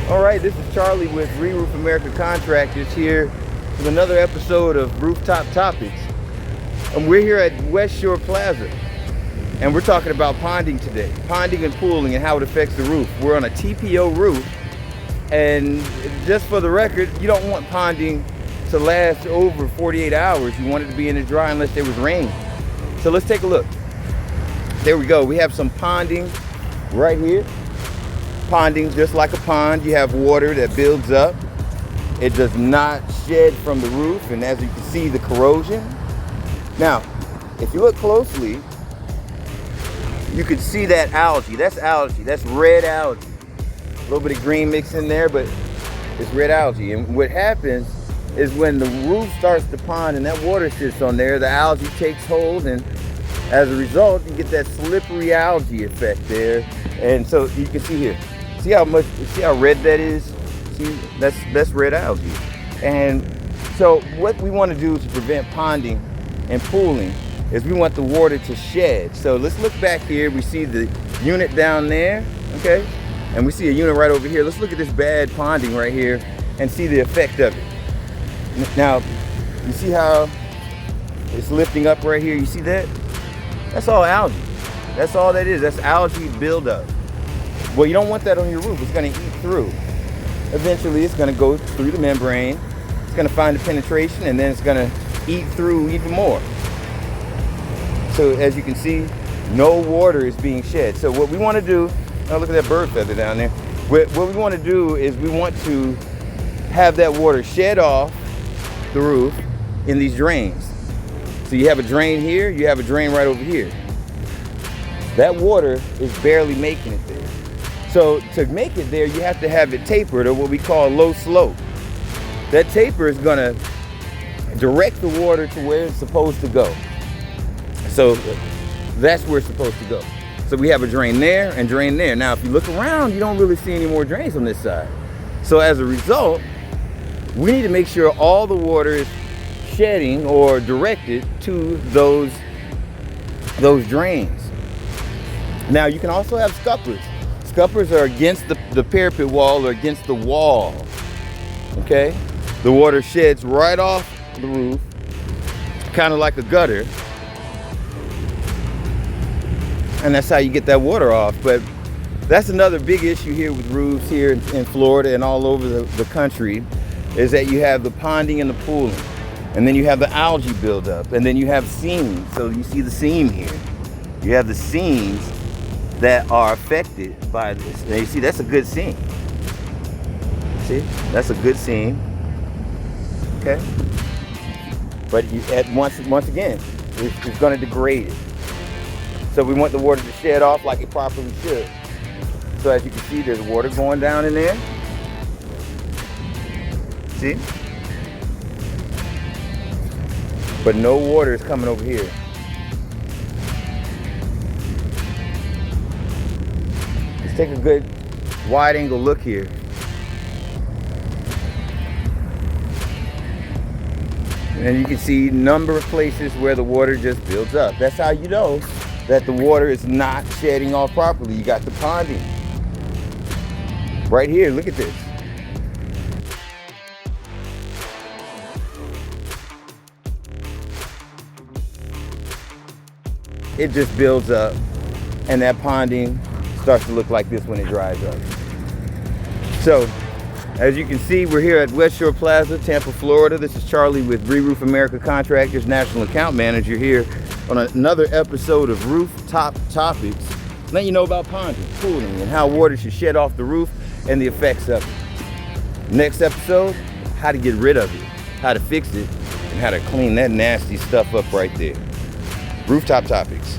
All right, this is Charlie with REROOF America Contractors here with another episode of Rooftop Topics. And we're here at West Shore Plaza, and we're talking about ponding today. Ponding and pooling and how it affects the roof. We're on a TPO roof, and just for the record, you don't want ponding to last over 48 hours. You want it to be in the dry unless there was rain. So let's take a look. There we go. We have some ponding right here. Ponding just like a pond. You have water that builds up. It does not shed from the roof, and as you can see, the corrosion. Now, if you look closely, you can see that algae. That's algae. That's red algae. A little bit of green mixed in there, but it's red algae. And what happens is when the roof starts to pond and that water sits on there, the algae takes hold, and as a result, you get that slippery algae effect there. And so you can see here. See how red that is? See, that's red algae. And so what we want to do to prevent ponding and pooling is we want the water to shed. So let's look back here. We see the unit down there, okay? And we see a unit right over here. Let's look at this bad ponding right here and see the effect of it. Now, you see how it's lifting up right here? You see that? That's all algae. That's all that is. That's algae buildup. Well, you don't want that on your roof. It's going to eat through. Eventually, it's going to go through the membrane. It's going to find the penetration, and then it's going to eat through even more. So as you can see, no water is being shed. So what we want to do, oh, look at that bird feather down there. What we want to do is we want to have that water shed off the roof in these drains. So you have a drain here, you have a drain right over here. That water is barely making it there. So to make it there, you have to have it tapered, or what we call low slope. That taper is gonna direct the water to where it's supposed to go. So that's where it's supposed to go. So we have a drain there and drain there. Now, if you look around, you don't really see any more drains on this side. So as a result, we need to make sure all the water is shedding or directed to those drains. Now, you can also have scuppers. Scuppers are against the parapet wall or against the wall, okay? The water sheds right off the roof, kind of like a gutter. And that's how you get that water off. But that's another big issue here with roofs here in Florida and all over the country, is that you have the ponding and the pooling. And then you have the algae buildup. And then you have seams. So you see the seam here. You have the seams that are affected by this. Now you see, that's a good seam. See, that's a good seam. Okay? But once again, it's going to degrade it. So we want the water to shed off like it properly should. So as you can see, there's water going down in there. See? But no water is coming over here. Let's take a good wide angle look here. And you can see a number of places where the water just builds up. That's how you know that the water is not shedding off properly. You got the ponding. Right here, look at this. It just builds up, and that ponding starts to look like this when it dries up. So, as you can see, we're here at West Shore Plaza, Tampa, Florida. This is Charlie with REROOF America Contractors, National Account Manager here on another episode of Rooftop Topics, letting you know about ponding, pooling, and how water should shed off the roof and the effects of it. Next episode, how to get rid of it, how to fix it, and how to clean that nasty stuff up right there. Rooftop Topics.